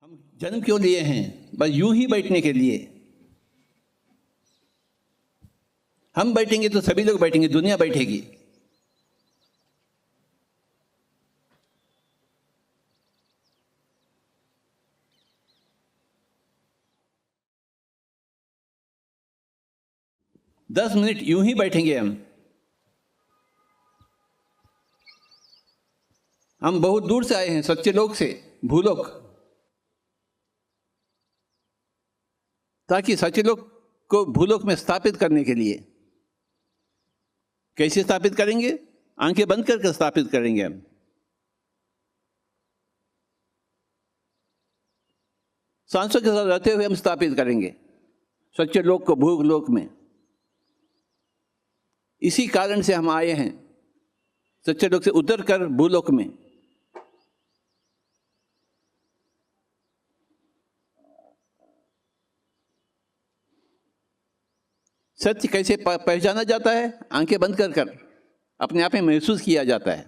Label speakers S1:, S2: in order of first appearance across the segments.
S1: हम जन्म क्यों लिए हैं? बस यूं ही बैठने के लिए। हम बैठेंगे तो सभी लोग बैठेंगे, दुनिया बैठेगी। दस मिनट यूं ही बैठेंगे हम बहुत दूर से आए हैं, सच्चे लोक से, भूलोक, ताकि सच्चे लोक को भूलोक में स्थापित करने के लिए। कैसे स्थापित करेंगे? आंखें बंद करके स्थापित करेंगे हम। सांसों के साथ रहते हुए हम स्थापित करेंगे सच्चे लोक को भूलोक में। इसी कारण से हम आए हैं सच्चे लोक से उतर कर भूलोक में। सत्य कैसे पहचाना जाता है? आंखें बंद कर अपने आप में महसूस किया जाता है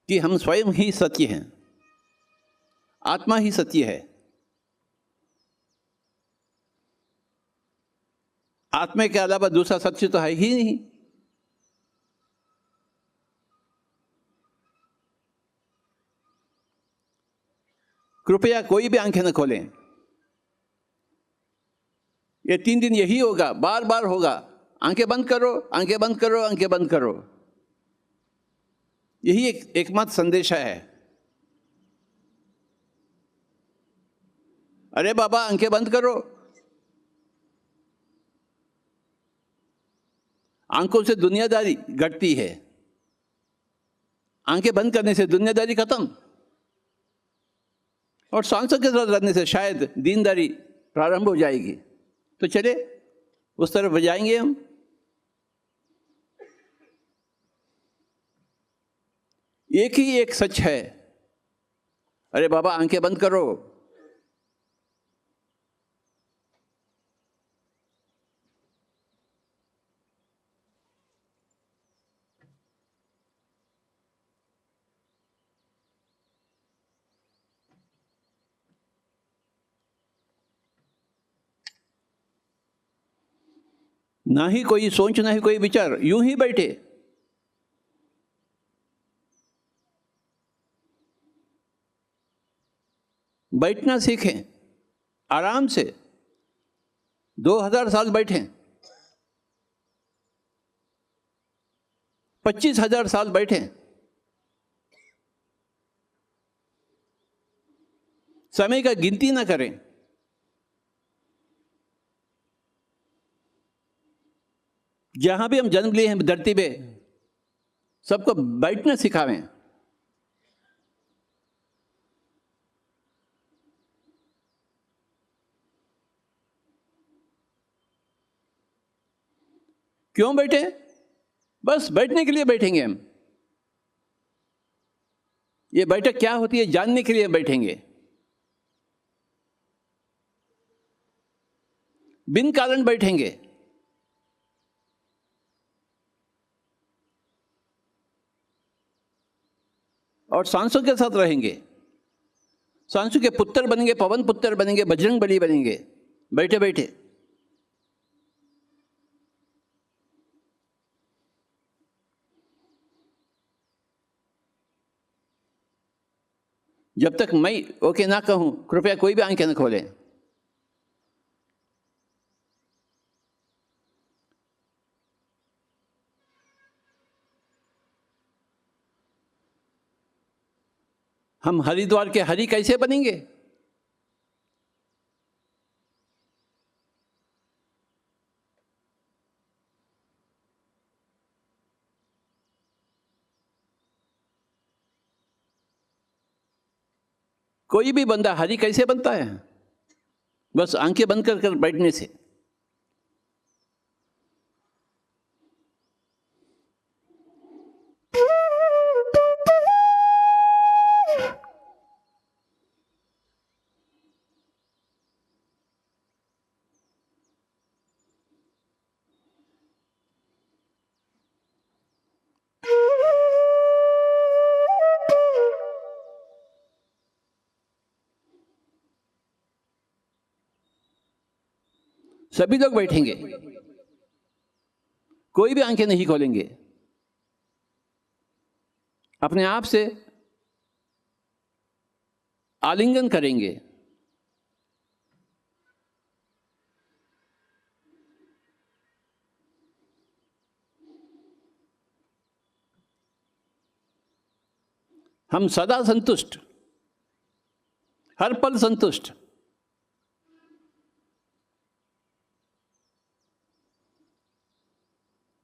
S1: कि हम स्वयं ही सत्य हैं, आत्मा ही सत्य है। आत्मा के अलावा दूसरा सत्य तो है ही नहीं। कृपया कोई भी आंखें न खोलें। ये 3 दिन यही होगा, बार बार होगा। आंखें बंद करो, आंखें बंद करो, आंखें बंद करो। यही एकमात्र संदेश है। अरे बाबा आंखें बंद करो। आंखों से दुनियादारी घटती है, आंखें बंद करने से दुनियादारी खत्म, और सांसों के साथ रहने से शायद दीनदारी प्रारंभ हो जाएगी। तो चले उस तरफ बजाएंगे हम। एक ही एक सच है। अरे बाबा आंखें बंद करो। ना ही कोई सोच, ना ही कोई विचार, यूं ही बैठे। बैठना सीखें आराम से। 2000 साल बैठे, 25,000 साल बैठे, समय का गिनती ना करें। जहां भी हम जन्म लिए हैं धरती पे, सबको बैठना सिखावें। क्यों बैठे? बस बैठने के लिए बैठेंगे हम। ये बैठक क्या होती है जानने के लिए बैठेंगे। बिन कारण बैठेंगे। और सांसों के साथ रहेंगे। सांसों के पुत्र बनेंगे, पवन पुत्र बनेंगे, बजरंग बली बनेंगे बैठे बैठे। जब तक मैं ओके ना कहूं, कृपया कोई भी आंखें न खोलें। हम हरिद्वार के हरि कैसे बनेंगे? कोई भी बंदा हरि कैसे बनता है? बस आंखें बंद कर बैठने से। सभी लोग बैठेंगे, कोई भी आंखें नहीं खोलेंगे, अपने आप से आलिंगन करेंगे। हम सदा संतुष्ट, हर पल संतुष्ट।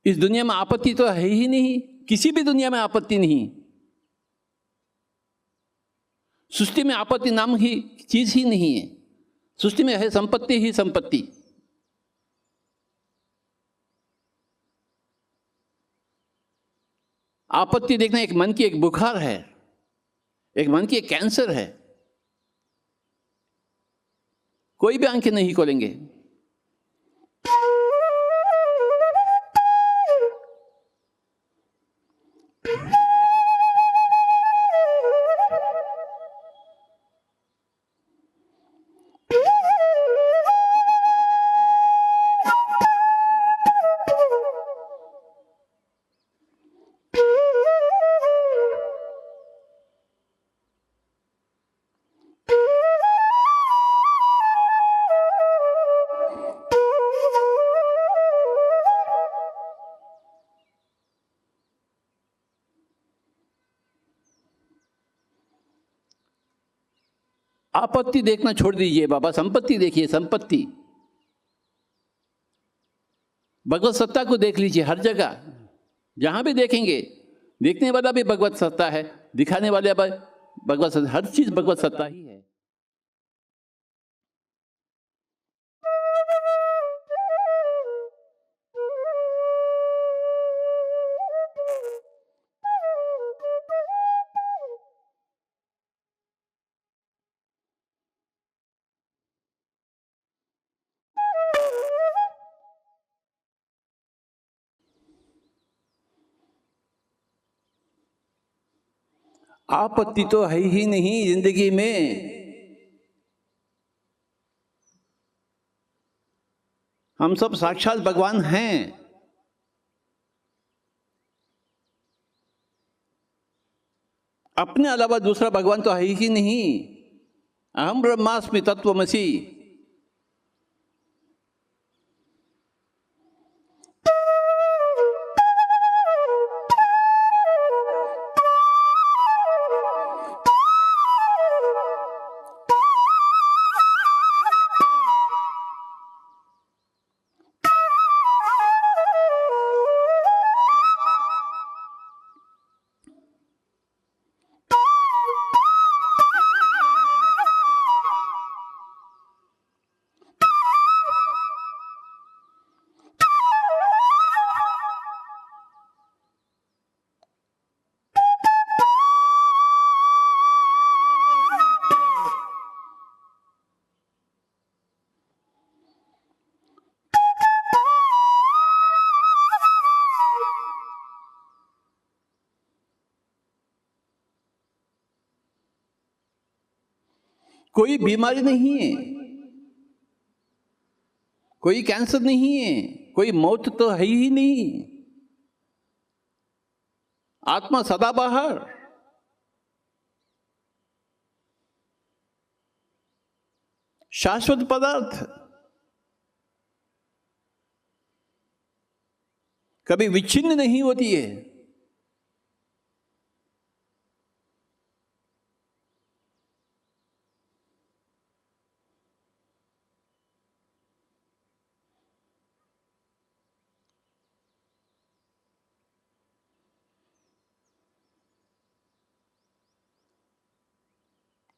S1: इस दुनिया में आपत्ति तो है ही नहीं, किसी भी दुनिया में आपत्ति नहीं। सृष्टि में आपत्ति नाम की चीज ही नहीं है। सृष्टि में है संपत्ति ही संपत्ति। आपत्ति देखना एक मन की एक बुखार है, एक मन की एक कैंसर है। कोई भी आंखें नहीं खोलेंगे। आपत्ति देखना छोड़ दीजिए बाबा, संपत्ति देखिए, संपत्ति। भगवत सत्ता को देख लीजिए हर जगह, जहां भी देखेंगे। देखने वाला भी भगवत सत्ता है, दिखाने वाला भी भगवत सत्ता, हर चीज भगवत सत्ता ही है। आपत्ति तो है ही नहीं जिंदगी में। हम सब साक्षात भगवान हैं। अपने अलावा दूसरा भगवान तो है ही नहीं। अहम ब्रह्मास्मि तत्वमसि। कोई बीमारी नहीं है, कोई कैंसर नहीं है, कोई मौत तो है ही नहीं। आत्मा सदा बाहर। शाश्वत पदार्थ कभी विच्छिन्न नहीं होती है।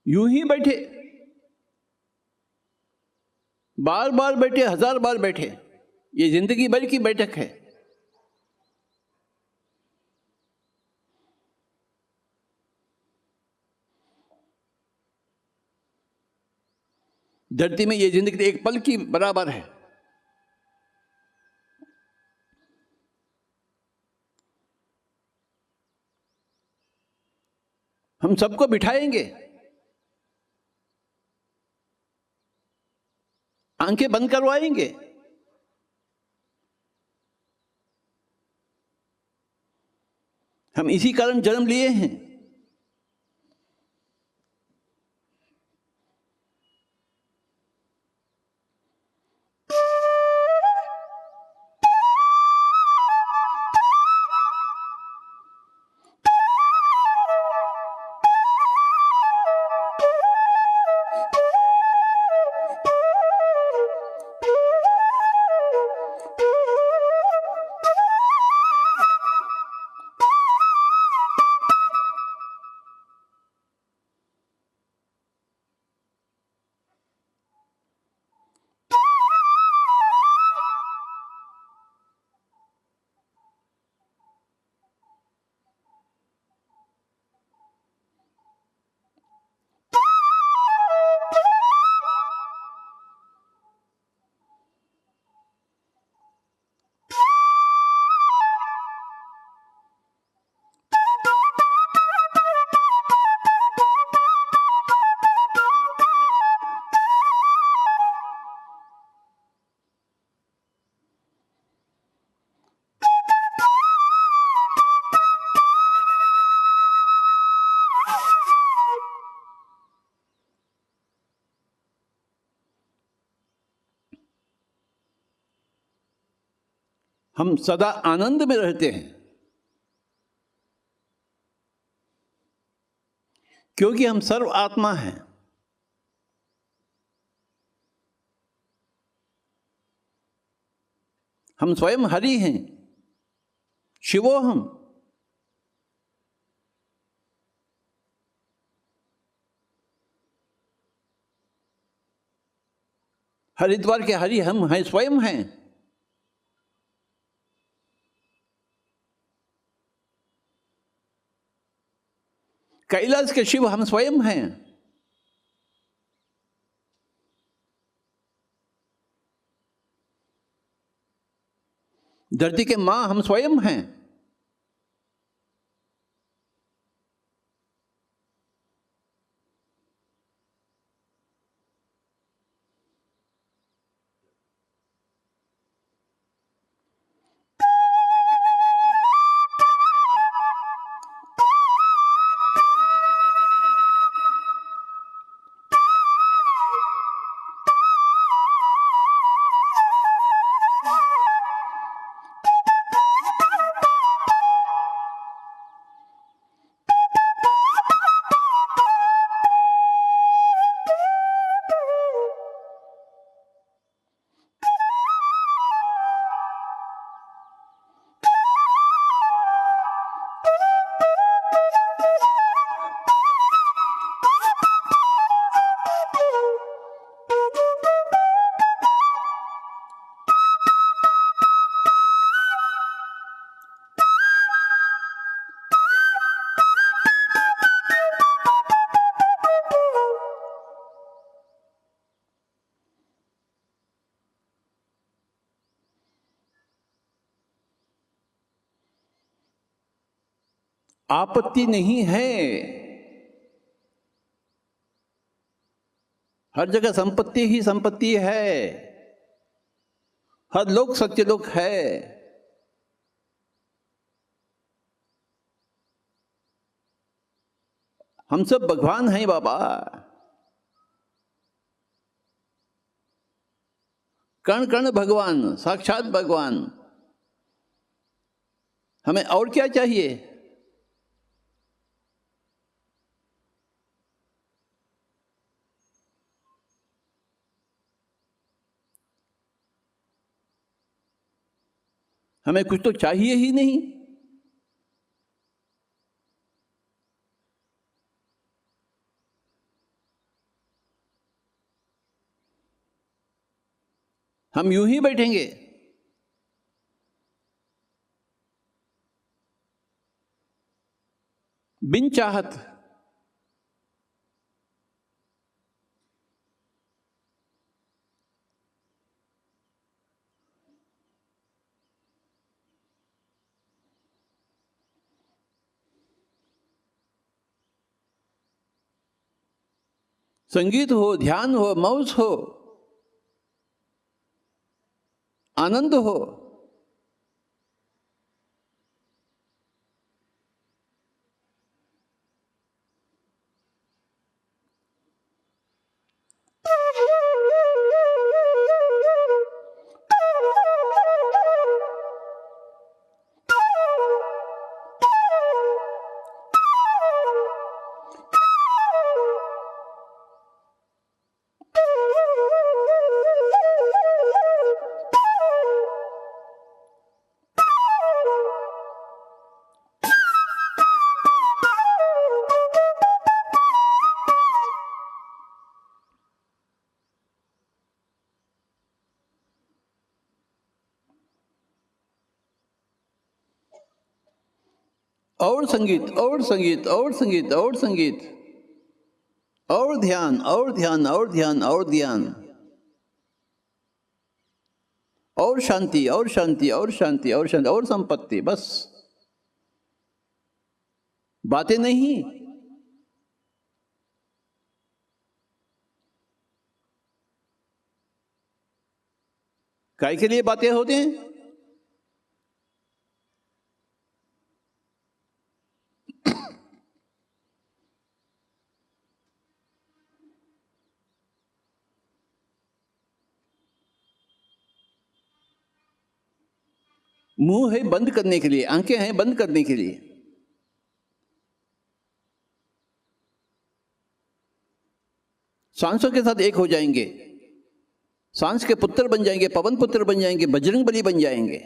S1: यूं ही बैठे, बार बार बैठे, हजार बार बैठे, ये जिंदगी भर की बैठक है। धरती में ये जिंदगी एक पल की बराबर है। हम सबको बिठाएंगे, आंखें बंद करवाएंगे, हम इसी कारण जन्म लिए हैं। हम सदा आनंद में रहते हैं क्योंकि हम सर्व आत्मा हैं। हम स्वयं हरि हैं, शिवोहम। हरिद्वार के हरि हम हैं, स्वयं हैं। कैलाश के शिव हम स्वयं हैं। धरती के मां हम स्वयं हैं। आपत्ति नहीं है। हर जगह संपत्ति ही संपत्ति है। हर लोक सत्यलोक है। हम सब भगवान हैं बाबा। कण कण भगवान, साक्षात भगवान। हमें और क्या चाहिए? हमें कुछ तो चाहिए ही नहीं। हम यूं ही बैठेंगे। बिन चाहत। संगीत हो, ध्यान हो, मौज हो, आनंद हो, और संगीत और संगीत और संगीत और संगीत, और ध्यान और ध्यान और ध्यान और ध्यान, और शांति और शांति और शांति और शांति और संपत्ति। बस बातें नहीं। काय के लिए बातें होती हैं? मुंह है बंद करने के लिए, आंखें हैं बंद करने के लिए। सांसों के साथ एक हो जाएंगे, सांस के पुत्र बन जाएंगे, पवन पुत्र बन जाएंगे, बजरंग बली बन जाएंगे।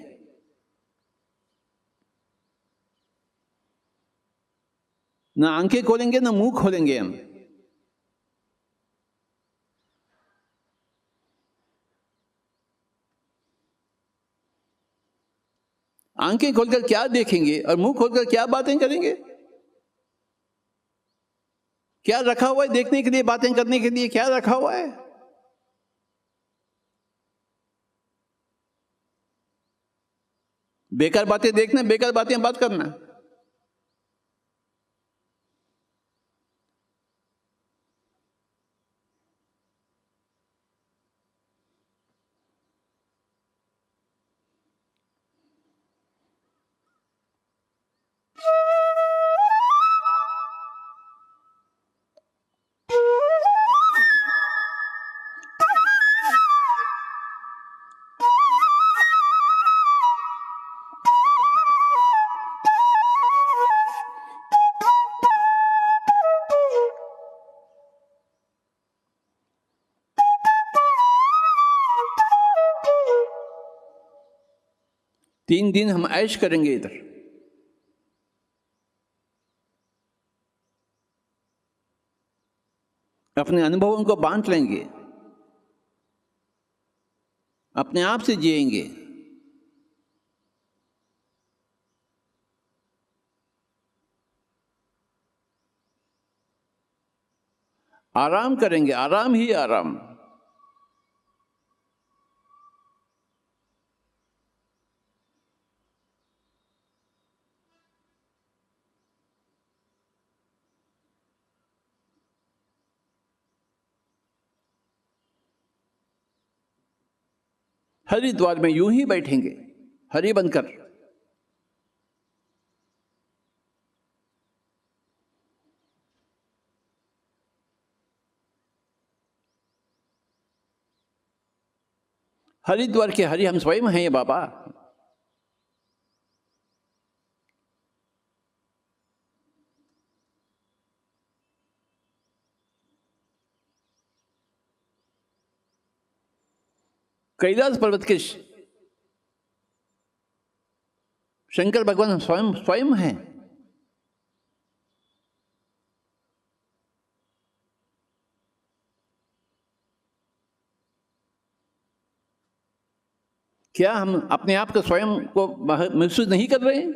S1: ना आंखें खोलेंगे ना मुंह खोलेंगे हम। आंखें खोलकर क्या देखेंगे और मुंह खोलकर क्या बातें करेंगे? क्या रखा हुआ है देखने के लिए, बातें करने के लिए? क्या रखा हुआ है? बेकार बातें देखना, बेकार बातें बात करना। तीन दिन हम ऐश करेंगे इधर। अपने अनुभवों को बांट लेंगे, अपने आप से जिएंगे। आराम करेंगे, आराम ही आराम। हरिद्वार में यूं ही बैठेंगे, हरि बनकर। हरिद्वार के हरि हम स्वयं हैं बाबा। कैलाश पर्वत के शंकर भगवान स्वयं स्वयं हैं। क्या हम अपने आप को स्वयं को महसूस नहीं कर रहे हैं?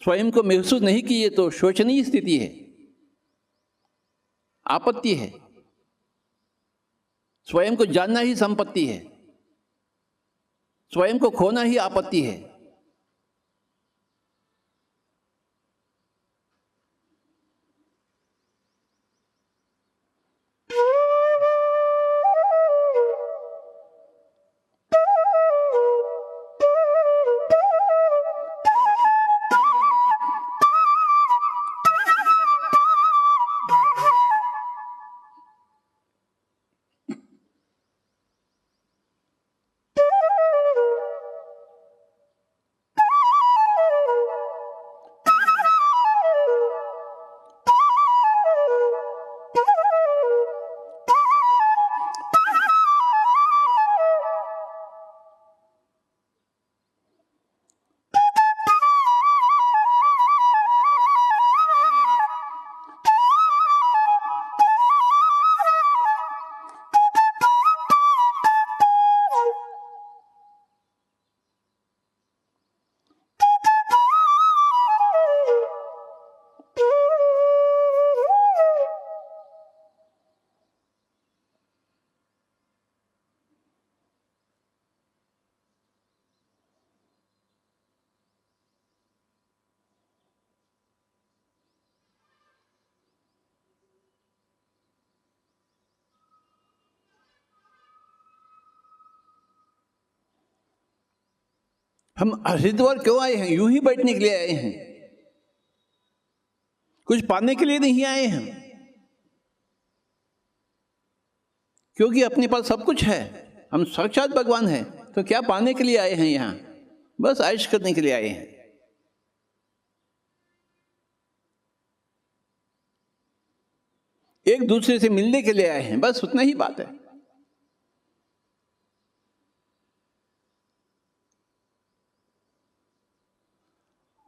S1: स्वयं को महसूस नहीं किए तो शोचनीय स्थिति है, आपत्ति है। स्वयं को जानना ही संपत्ति है, स्वयं को खोना ही आपत्ति है। हम हरिद्वार क्यों आए हैं? यूं ही बैठने के लिए आए हैं, कुछ पाने के लिए नहीं आए हैं, क्योंकि अपने पास सब कुछ है, हम साक्षात भगवान हैं। तो क्या पाने के लिए आए हैं यहाँ? बस ऐश करने के लिए आए हैं। एक दूसरे से मिलने के लिए आए हैं, बस उतना ही बात है।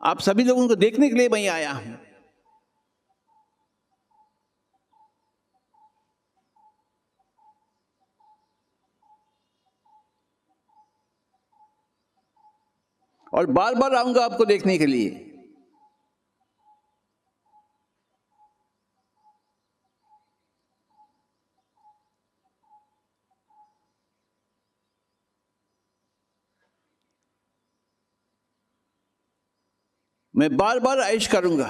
S1: आप सभी लोगों को देखने के लिए मैं आया हूं। और बार बार आऊंगा आपको देखने के लिए। मैं बार बार ऐश करूंगा।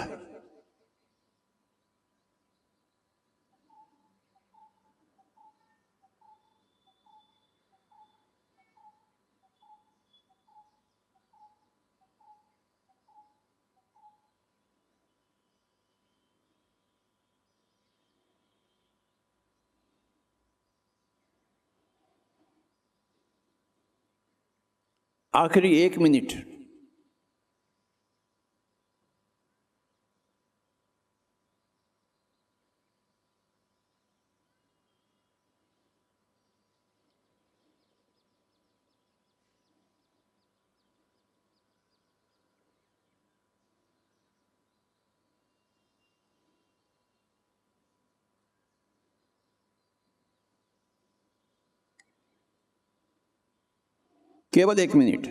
S1: आखिरी 1 मिनट। केवल 1 मिनट।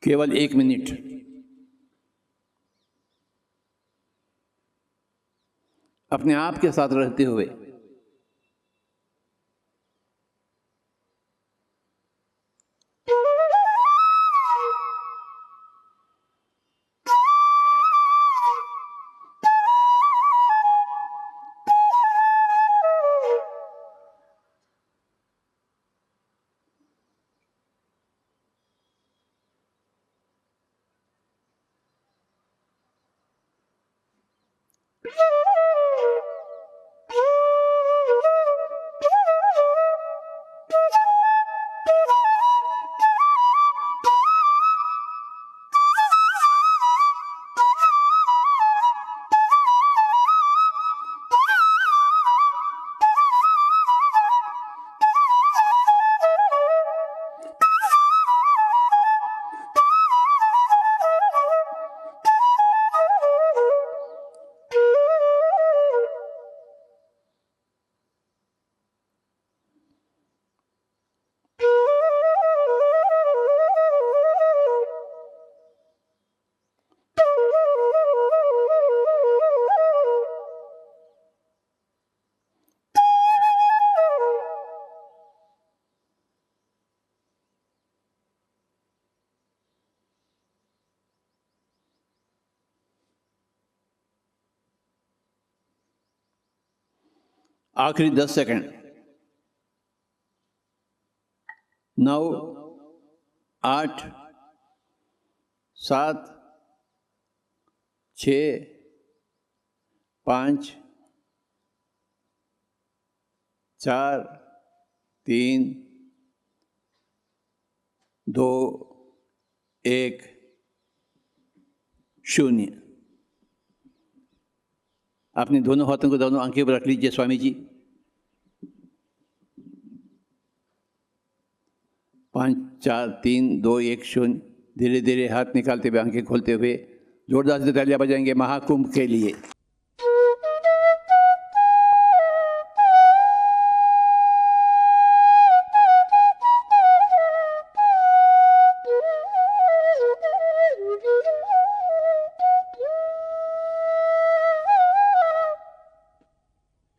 S1: केवल 1 मिनट। अपने आप के साथ रहते हुए। आखिरी 10 सेकंड। 9, 8, 7, 6, 5, 4 3 2 1 0। अपने दोनों हाथों को दोनों आंखें पर रख लीजिए स्वामी जी। 5 4 3 2 1 0। धीरे धीरे हाथ निकालते हुए आंखें खोलते हुए जोरदार से तालियां बजाएंगे महाकुंभ के लिए।